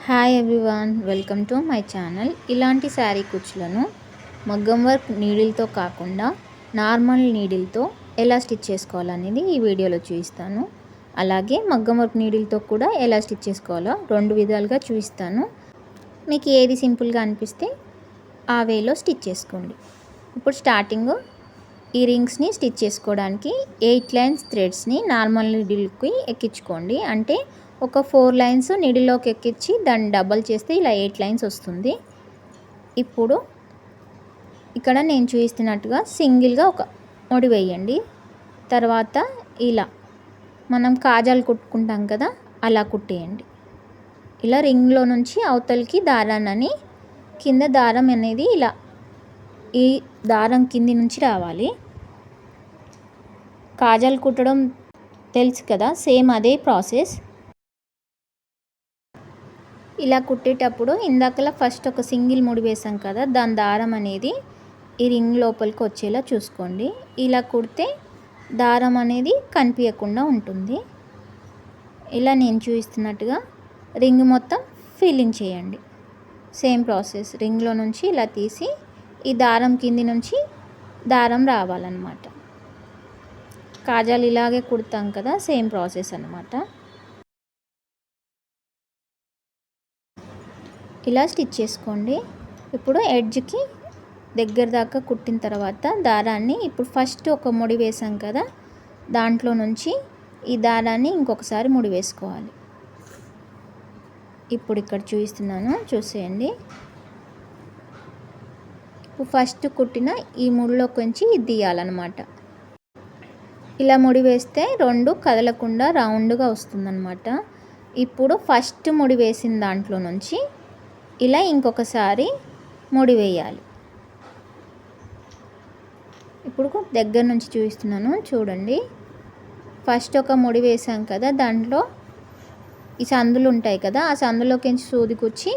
Hi everyone, welcome to my channel. ఇలాంటి శారీ కుచ్చులను మగ్గం work నీడిల్తో కాకుండా నార్మల్ నీడిల్తో ఎలా స్టిచ్ చేసుకోవాలనేది ఈ వీడియోలో చూపిస్తాను. అలాగే మగ్గం వర్క్ నీడిల్తో కూడా ఎలా స్టిచ్ చేసుకోవాలో రెండు విధాలుగా చూపిస్తాను. మీకు ఏది సింపుల్గా అనిపిస్తే ఆ వేలో స్టిచ్ చేసుకోండి. ఇప్పుడు స్టార్టింగ్ ఈ రింగ్స్ని స్టిచ్ చేసుకోవడానికి 8 లైన్స్ థ్రెడ్స్ని నార్మల్ నీడిల్కి ఎక్కించుకోండి. అంటే ఒక 4 లైన్స్ నీడిల్లోకి ఎక్కించి దాన్ని డబల్ చేస్తే ఇలా 8 లైన్స్ వస్తుంది. ఇప్పుడు ఇక్కడ నేను చూపిస్తున్నట్టుగా సింగిల్గా ఒక ముడి వేయండి. తర్వాత ఇలా మనం కాజాలు కుట్టుకుంటాం కదా, అలా కుట్టేయండి. ఇలా రింగ్లో నుంచి అవతలికి దారాన్ని కింద దారం అనేది ఇలా ఈ దారం కింది నుంచి రావాలి. కాజాలు కుట్టడం తెలుసు కదా, సేమ్ అదే ప్రాసెస్. ఇలా కుట్టేటప్పుడు ఇందాకలా ఫస్ట్ ఒక సింగిల్ ముడి వేసాం కదా, దాని దారం అనేది ఈ రింగ్ లోపలికి వచ్చేలా చూసుకోండి. ఇలా కుడితే దారం అనేది కనిపించకుండా ఉంటుంది. ఇలా నేను చూపిస్తున్నట్టుగా రింగ్ మొత్తం ఫిల్లింగ్ చేయండి. సేమ్ ప్రాసెస్, రింగ్లో నుంచి ఇలా తీసి ఈ దారం కింది నుంచి దారం రావాలన్నమాట. కాజాలు ఇలాగే కుడతాం కదా, సేమ్ ప్రాసెస్ అన్నమాట. ఇలా స్టిచ్ చేసుకోండి. ఇప్పుడు ఎడ్జ్కి దగ్గర దాకా కుట్టిన తర్వాత దారాన్ని ఇప్పుడు ఫస్ట్ ఒక ముడి వేసాం కదా, దాంట్లో నుంచి ఈ దారాన్ని ఇంకొకసారి ముడి వేసుకోవాలి. ఇప్పుడు ఇక్కడ చూపిస్తున్నాను, చూసేయండి. ఇప్పుడు ఫస్ట్ కుట్టిన ఈ ముడిలోకి నుంచి ఇది తీయాలన్నమాట. ఇలా ముడి వేస్తే రెండు కదలకుండా రౌండ్గా వస్తుందన్నమాట. ఇప్పుడు ఫస్ట్ ముడి వేసిన దాంట్లో నుంచి ఇలా ఇంకొకసారి ముడి వేయాలి. ఇప్పుడు దగ్గర నుంచి చూపిస్తున్నాను, చూడండి. ఫస్ట్ ఒక ముడి వేసాం కదా, దాంట్లో ఈ సందులు ఉంటాయి కదా, ఆ సందులోకి సూది కుచ్చి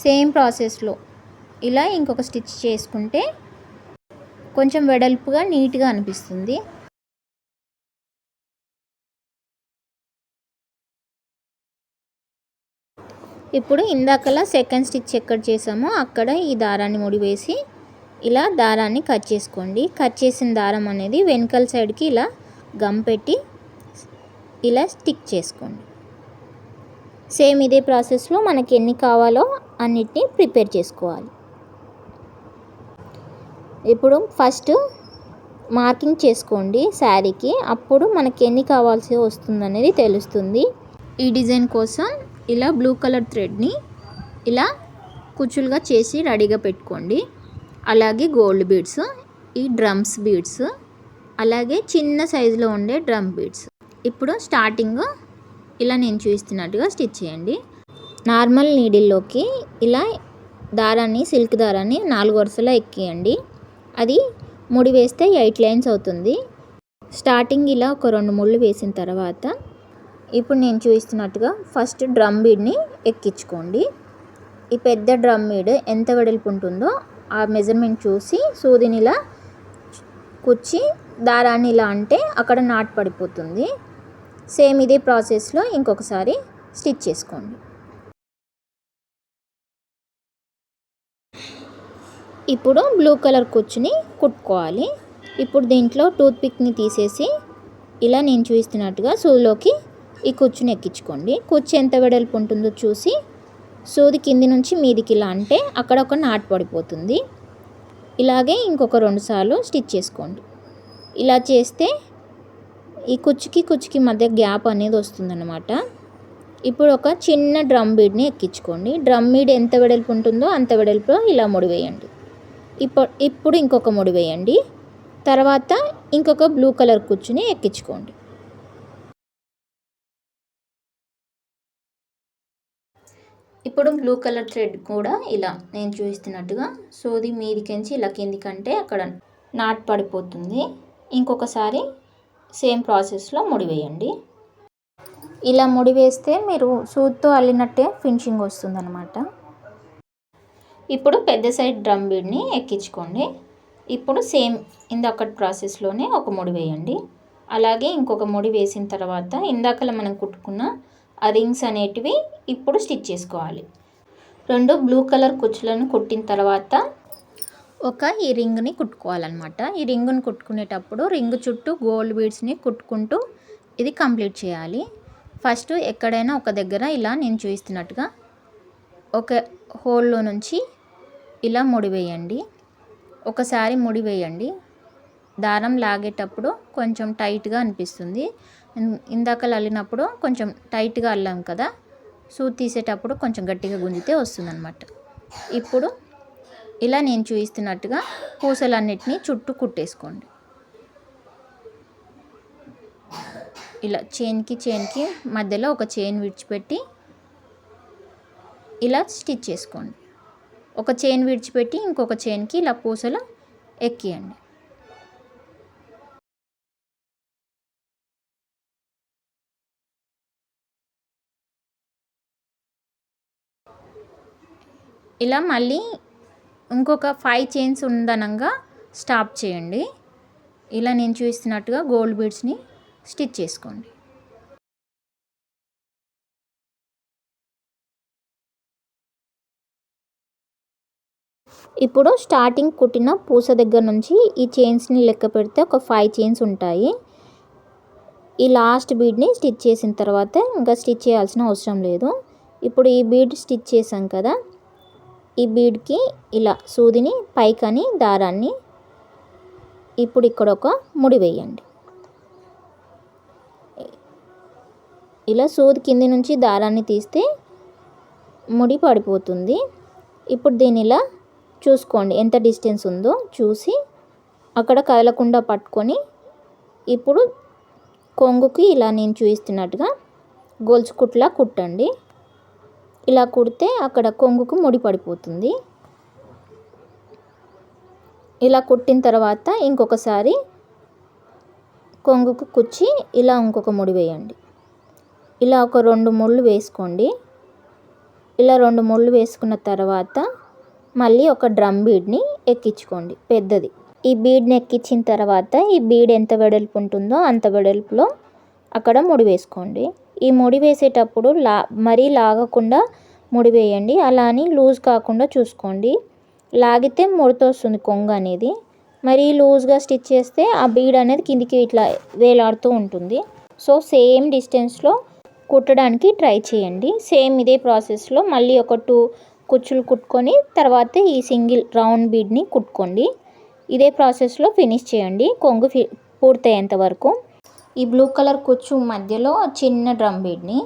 సేమ్ ప్రాసెస్లో ఇలా ఇంకొక స్టిచ్ చేసుకుంటే కొంచెం వెడల్పుగా నీట్గా అనిపిస్తుంది. ఇప్పుడు ఇందాకలా సెకండ్ స్టిచ్ ఎక్కడ చేసామో అక్కడ ఈ దారాన్ని ముడి వేసి ఇలా దారాన్ని కట్ చేసుకోండి. కట్ చేసిన దారం అనేది వెనకాల సైడ్కి ఇలా గమ్ పెట్టి ఇలా స్టిక్ చేసుకోండి. సేమ్ ఇదే ప్రాసెస్లో మనకి ఎన్ని కావాలో అన్నిటినీ ప్రిపేర్ చేసుకోవాలి. ఇప్పుడు ఫస్ట్ మార్కింగ్ చేసుకోండి శారీకి, అప్పుడు మనకి ఎన్ని కావాల్సి వస్తుందనేది తెలుస్తుంది. ఈ డిజైన్ కోసం ఇలా బ్లూ కలర్ థ్రెడ్ని ఇలా కుచ్చులుగా చేసి రెడీగా పెట్టుకోండి. అలాగే గోల్డ్ బీడ్స్, ఈ డ్రమ్స్ బీడ్స్, అలాగే చిన్న సైజులో ఉండే డ్రమ్ బీడ్స్. ఇప్పుడు స్టార్టింగ్ ఇలా నేను చూపిస్తున్నట్టుగా స్టిచ్ చేయండి. నార్మల్ నీడిల్లోకి ఇలా దారాన్ని, సిల్క్ దారాన్ని 4 వరుసలో ఎక్కియండి. అది ముడి వేస్తే 8 లైన్స్ అవుతుంది. స్టార్టింగ్ ఇలా ఒక 2 ముళ్ళు వేసిన తర్వాత ఇప్పుడు నేను చూపిస్తున్నట్టుగా ఫస్ట్ డ్రమ్ బీడ్ని ఎక్కించుకోండి. ఈ పెద్ద డ్రమ్ బీడ్ ఎంత వెడల్పు ఉంటుందో ఆ మెజర్మెంట్ చూసి సూదిని ఇలా కుచ్చి దారాన్ని ఇలా అంటే అక్కడ నాట్ పడిపోతుంది. సేమ్ ఇదే ప్రాసెస్లో ఇంకొకసారి స్టిచ్ చేసుకోండి. ఇప్పుడు బ్లూ కలర్ కుచ్చుని కుట్టుకోవాలి. ఇప్పుడు దీంట్లో టూత్ పిక్ని తీసేసి ఇలా నేను చూపిస్తున్నట్టుగా సూదిలోకి ఈ కుచ్చుని ఎక్కించుకోండి. కుచ్చు ఎంత వెడల్పు ఉంటుందో చూసి సూది కింది నుంచి మీదికి ఇలా అంటే అక్కడ ఒక నాట్ పడిపోతుంది. ఇలాగే ఇంకొక 2 సార్లు స్టిచ్ చేసుకోండి. ఇలా చేస్తే ఈ కుచ్చుకి మధ్య గ్యాప్ అనేది వస్తుందన్నమాట. ఇప్పుడు ఒక చిన్న డ్రమ్ బీడ్ని ఎక్కించుకోండి. డ్రమ్ బీడ్ ఎంత వెడల్పు ఉంటుందో అంత వెడల్పులో ఇలా ముడి వేయండి. ఇప్పుడు ఇంకొక ముడి వేయండి. తర్వాత ఇంకొక బ్లూ కలర్ కుచ్చుని ఎక్కించుకోండి. ఇప్పుడు బ్లూ కలర్ థ్రెడ్ కూడా ఇలా నేను చూపిస్తున్నట్టుగా సూది మీదికించి ఇలా కిందికంటే అక్కడ నాట్ పడిపోతుంది. ఇంకొకసారి సేమ్ ప్రాసెస్లో ముడి వేయండి. ఇలా ముడి వేస్తే మీరు సూదితో అల్లినట్టే ఫినిషింగ్ వస్తుందన్నమాట. ఇప్పుడు పెద్ద సైడ్ డ్రమ్ బీడ్ని ఎక్కించుకోండి. ఇప్పుడు సేమ్ ఇందాక ప్రాసెస్లోనే ఒక ముడి వేయండి. అలాగే ఇంకొక ముడి వేసిన తర్వాత ఇందాకలా మనం కుట్టుకున్న ఆ రింగ్స్ అనేటివి ఇప్పుడు స్టిచ్ చేసుకోవాలి. 2 బ్లూ కలర్ కుచ్చులను కుట్టిన తర్వాత ఈ రింగ్ని కుట్టుకోవాలన్నమాట. ఈ రింగుని కుట్టుకునేటప్పుడు రింగ్ చుట్టూ గోల్డ్ బీడ్స్ని కుట్టుకుంటూ ఇది కంప్లీట్ చేయాలి. ఫస్ట్ ఎక్కడైనా ఒక దగ్గర ఇలా నేను చూపిస్తున్నట్టుగా ఒక హోల్లో నుంచి ఇలా ముడి వేయండి. ఒకసారి ముడి వేయండి. దారం లాగేటప్పుడు కొంచెం టైట్గా అనిపిస్తుంది. ఇందాక అల్లినప్పుడు కొంచెం టైట్గా అల్లాం కదా, సూది తీసేటప్పుడు కొంచెం గట్టిగా గుంజితే వస్తుందన్నమాట. ఇప్పుడు ఇలా నేను చూపిస్తున్నట్టుగా పూసలన్నిటినీ చుట్టూ కుట్టేసుకోండి. ఇలా చైన్కి మధ్యలో ఒక చైన్ విడిచిపెట్టి ఇలా స్టిచ్ చేసుకోండి. ఒక చైన్ విడిచిపెట్టి ఇంకొక చైన్కి ఇలా పూసలు ఎక్కియండి. ఇలా మళ్ళీ ఇంకొక 5 చైన్స్ ఉండనంగా స్టాప్ చేయండి. ఇలా నేను చూపిస్తున్నట్టుగా గోల్డ్ బీడ్స్ని స్టిచ్ చేసుకోండి. ఇప్పుడు స్టార్టింగ్ కుట్టిన పూస దగ్గర నుంచి ఈ చైన్స్ని లెక్క పెడితే ఒక 5 చైన్స్ ఉంటాయి. ఈ లాస్ట్ బీడ్ని స్టిచ్ చేసిన తర్వాత ఇంకా స్టిచ్ చేయాల్సిన అవసరం లేదు. ఇప్పుడు ఈ బీడ్ స్టిచ్ చేసాం కదా, ఈ బీడ్కి ఇలా సూదిని పైకని దారాన్ని ఇప్పుడు ఇక్కడ ఒక ముడి వేయండి. ఇలా సూది కింది నుంచి దారాన్ని తీస్తే ముడి పడిపోతుంది. ఇప్పుడు దీని ఇలా చూసుకోండి, ఎంత డిస్టెన్స్ ఉందో చూసి అక్కడ కదలకుండా పట్టుకొని ఇప్పుడు కొంగుకి ఇలా నేను చూపిస్తున్నట్టుగా గొలుసు కుట్లా కుట్టండి. ఇలా కుడితే అక్కడ కొంగుకు ముడి పడిపోతుంది. ఇలా కుట్టిన తర్వాత ఇంకొకసారి కొంగుకు కుచ్చి ఇలా ఇంకొక ముడి వేయండి. ఇలా ఒక 2 ముళ్ళు వేసుకోండి. ఇలా 2 ముళ్ళు వేసుకున్న తర్వాత మళ్ళీ ఒక డ్రమ్ బీడ్ని ఎక్కించుకోండి పెద్దది. ఈ బీడ్ని ఎక్కించిన తర్వాత ఈ బీడ్ ఎంత వెడల్పు ఉంటుందో అంత వెడల్పులో అక్కడ ముడి వేసుకోండి. ఈ ముడి వేసేటప్పుడు మరీ లాగకుండా ముడి వేయండి. అలా అని లూజ్ కాకుండా చూసుకోండి. లాగితే ముడితో వస్తుంది కొంగు అనేది. మరీ లూజ్గా స్టిచ్ చేస్తే ఆ బీడ్ అనేది కిందికి ఇట్లా వేలాడుతూ ఉంటుంది. సో సేమ్ డిస్టెన్స్లో కుట్టడానికి ట్రై చేయండి. సేమ్ ఇదే ప్రాసెస్లో మళ్ళీ ఒక 2 కుచ్చులు కుట్టుకొని తర్వాత ఈ సింగిల్ రౌండ్ బీడ్ని కుట్టుకోండి. ఇదే ప్రాసెస్లో ఫినిష్ చేయండి కొంగు పూర్తయ్యేంత వరకు. ఈ బ్లూ కలర్ కుచ్చు మధ్యలో చిన్న డ్రమ్ బీడ్ని,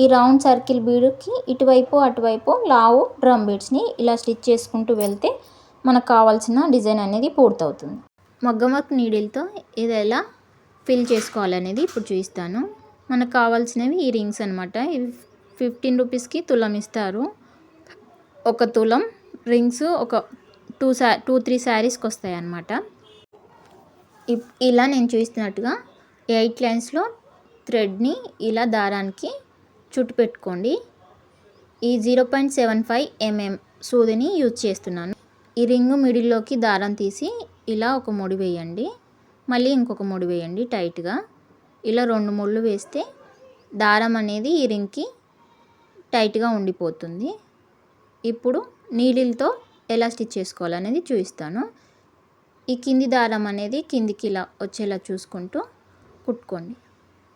ఈ రౌండ్ సర్కిల్ బీడ్కి ఇటువైపు అటువైపు లావు డ్రమ్ బీడ్స్ని ఇలా స్టిచ్ చేసుకుంటూ వెళ్తే మనకు కావాల్సిన డిజైన్ అనేది పూర్తవుతుంది. మగ్గం వర్క్ నీడిల్తో ఇది ఎలా ఫిల్ చేసుకోవాలనేది ఇప్పుడు చూపిస్తాను. మనకు కావాల్సినవి ఈ రింగ్స్ అనమాట. ఇవి 15 రూపీస్కి తులం ఇస్తారు. ఒక తులం రింగ్స్ ఒక 2-3 శారీస్కి వస్తాయి అన్నమాట. ఇలా నేను చూస్తున్నట్టుగా 8 లైన్స్లో థ్రెడ్ని ఇలా దారానికి చుట్టు పెట్టుకోండి. ఈ 0.75 mm సూదిని యూజ్ చేస్తున్నాను. ఈ రింగు మిడిల్లోకి దారం తీసి ఇలా ఒక ముడి వేయండి. మళ్ళీ ఇంకొక ముడి వేయండి టైట్గా. ఇలా 2 ముళ్ళు వేస్తే దారం అనేది ఈ రింగ్కి టైట్గా ఉండిపోతుంది. ఇప్పుడు నీడిల్తో ఎలా స్టిచ్ చేసుకోవాలనేది చూపిస్తాను. ఈ కింది దారం అనేది కిందికి ఇలా వచ్చేలా చూసుకుంటూ కుట్టుకోండి.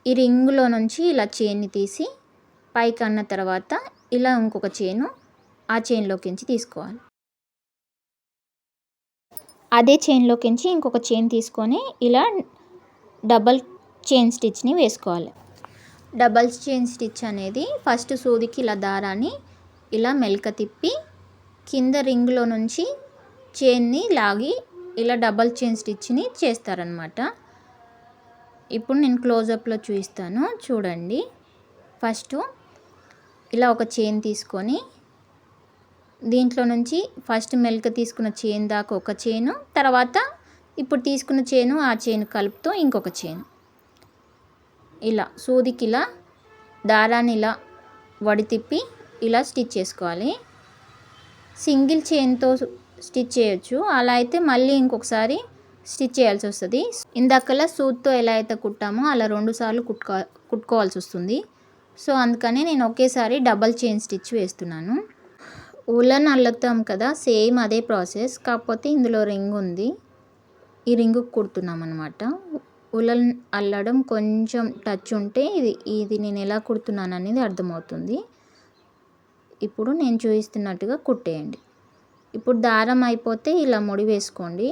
ఈ రింగులో నుంచి ఇలా చైన్ని తీసి పైకి అన్న తర్వాత ఇలా ఇంకొక చైను ఆ చైన్లోకించి తీసుకోవాలి. అదే చైన్లోకించి ఇంకొక చైన్ తీసుకొని ఇలా డబల్ చైన్ స్టిచ్ని వేసుకోవాలి. డబల్ చైన్ స్టిచ్ అనేది ఫస్ట్ సూదికి ఇలా దారాన్ని ఇలా మెలక తిప్పి కింద రింగ్లో నుంచి చైన్ని లాగి ఇలా డబల్ చైన్ స్టిచ్ని చేస్తారనమాట. ఇప్పుడు నేను క్లోజప్లో చూపిస్తాను చూడండి. ఫస్ట్ ఇలా ఒక చైన్ తీసుకొని దీంట్లో నుంచి ఫస్ట్ మెలక తీసుకున్న చైన్ దాకా ఒక చైను, తర్వాత ఇప్పుడు తీసుకున్న చైను ఆ చైన్ కలుపుతూ ఇంకొక చైన్, ఇలా సూదికి ఇలా దారాన్ని ఇలా వడి తిప్పి ఇలా స్టిచ్ చేసుకోవాలి. సింగిల్ చైన్తో స్టిచ్ చేయొచ్చు, అలా అయితే మళ్ళీ ఇంకొకసారి స్టిచ్ చేయాల్సి వస్తుంది. ఇందాకలా సూదితో ఎలా అయితే కుట్టామో అలా 2 సార్లు కుట్టుకోవాల్సి వస్తుంది. సో అందుకని నేను ఒకేసారి డబల్ చైన్ స్టిచ్ వేస్తున్నాను. ఉలన్ అల్లుతాం కదా, సేమ్ అదే ప్రాసెస్. కాకపోతే ఇందులో రింగ్ ఉంది, ఈ రింగు కుడుతున్నాం అనమాట. ఉలన్ అల్లడం కొంచెం టచ్ ఉంటే ఇది నేను ఎలా కుడుతున్నాను అనేది అర్థమవుతుంది. ఇప్పుడు నేను చూపిస్తున్నట్టుగా కుట్టేయండి. ఇప్పుడు దారం అయిపోతే ఇలా ముడి వేసుకోండి.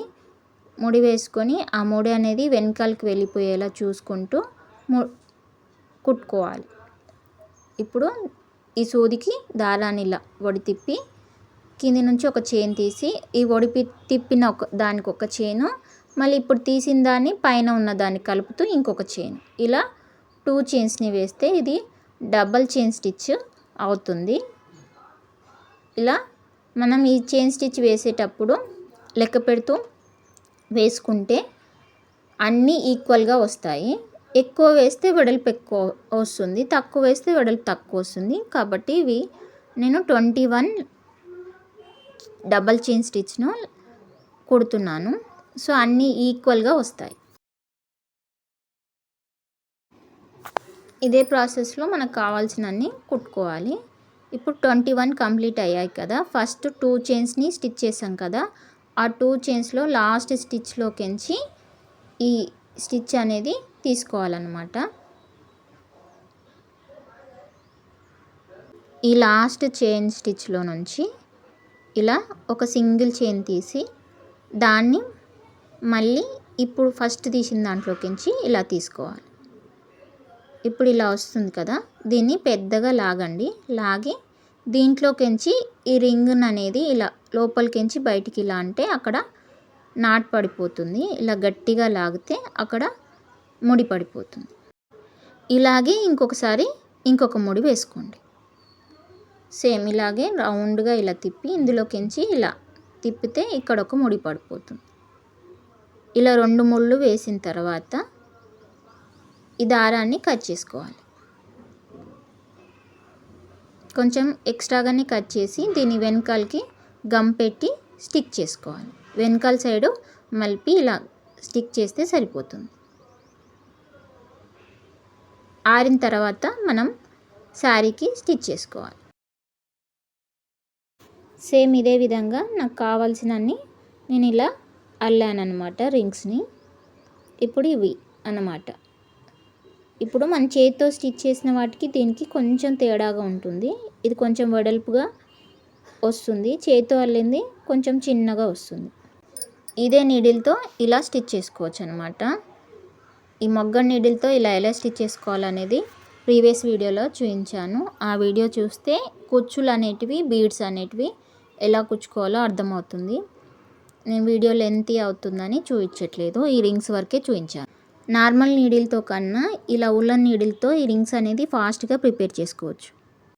ముడి వేసుకొని ఆ ముడి అనేది వెనకాలకి వెళ్ళిపోయేలా చూసుకుంటూ కుట్టుకోవాలి. ఇప్పుడు ఈ సూదికి దారాన్ని ఇలా వడి తిప్పి కింది నుంచి ఒక చైన్ తీసి, ఈ తిప్పిన దానికి ఒక చైను, మళ్ళీ ఇప్పుడు తీసిన దాన్ని పైన ఉన్న దాన్ని కలుపుతూ ఇంకొక చైన్, ఇలా 2 చైన్స్ని వేస్తే ఇది డబల్ చైన్ స్టిచ్ అవుతుంది. ఇలా మనం ఈ చైన్ స్టిచ్ వేసేటప్పుడు లెక్క పెడుతూ వేసుకుంటే అన్నీ ఈక్వల్గా వస్తాయి. ఎక్కువ వేస్తే వెడల్పు ఎక్కువ వస్తుంది, తక్కువ వేస్తే వెడల్పు తక్కువ వస్తుంది. కాబట్టి ఇవి నేను 21 డబల్ చైన్ స్టిచ్ను కుడుతున్నాను. సో అన్నీ ఈక్వల్గా వస్తాయి. ఇదే ప్రాసెస్లో మనకు కావాల్సినన్ని కుట్టుకోవాలి. ఇప్పుడు 21 కంప్లీట్ అయ్యాయి కదా. ఫస్ట్ 2 చైన్స్ని స్టిచ్ చేసాం కదా, ఆ 2 చైన్స్లో లాస్ట్ స్టిచ్లోకించి ఈ స్టిచ్ అనేది తీసుకోవాలన్నమాట. ఈ లాస్ట్ చైన్ స్టిచ్లో నుంచి ఇలా ఒక సింగిల్ చైన్ తీసి దాన్ని మళ్ళీ ఇప్పుడు ఫస్ట్ తీసిన దాంట్లోకించి ఇలా తీసుకోవాలి. ఇప్పుడు ఇలా వస్తుంది కదా, దీన్ని పెద్దగా లాగండి. లాగి దీంట్లోకించి ఈ రింగ్ అనేది ఇలా లోపలికించి బయటికి ఇలా అంటే అక్కడ నాట్ పడిపోతుంది. ఇలా గట్టిగా లాగితే అక్కడ ముడి పడిపోతుంది. ఇలాగే ఇంకొకసారి ఇంకొక ముడి వేసుకోండి. సేమ్ ఇలాగే రౌండ్గా ఇలా తిప్పి ఇందులోకించి ఇలా తిప్పితే ఇక్కడ ఒక ముడి పడిపోతుంది. ఇలా 2 ముళ్ళు వేసిన తర్వాత ఈ దారాన్ని కట్ చేసుకోవాలి. కొంచెం ఎక్స్ట్రాగానే కట్ చేసి దీని వెనకాలకి గమ్ పెట్టి స్టిక్ చేసుకోవాలి. వెనకాల సైడు మలిపి ఇలా స్టిక్ చేస్తే సరిపోతుంది. ఆరిన తర్వాత మనం శారీకి స్టిచ్ చేసుకోవాలి. సేమ్ ఇదే విధంగా నాకు కావాల్సినన్ని నేను ఇలా అల్లానమాట రింగ్స్ని. ఇప్పుడు ఇవి అన్నమాట. ఇప్పుడు మన చేతితో స్టిచ్ చేసిన వాటికి దీనికి కొంచెం తేడాగా ఉంటుంది. ఇది కొంచెం వెడల్పుగా వస్తుంది, చేతితో అల్లింది కొంచెం చిన్నగా వస్తుంది. ఇదే నీడిల్తో ఇలా స్టిచ్ చేసుకోవచ్చు అనమాట. ఈ మొగ్గ నీడిల్తో ఇలా ఎలా స్టిచ్ చేసుకోవాలనేది ప్రీవియస్ వీడియోలో చూపించాను. ఆ వీడియో చూస్తే కుచ్చులు అనేటివి, బీడ్స్ అనేటివి ఎలా కుచ్చుకోవాలో అర్థమవుతుంది. నేను వీడియో లెంతీ అవుతుందని చూపించట్లేదు, ఈ రింగ్స్ వరకే చూపించాను. నార్మల్ నీడిల్తో కన్నా ఇలా ఉలన్ నీడిల్తో ఈ రింగ్స్ అనేది ఫాస్ట్గా ప్రిపేర్ చేసుకోవచ్చు.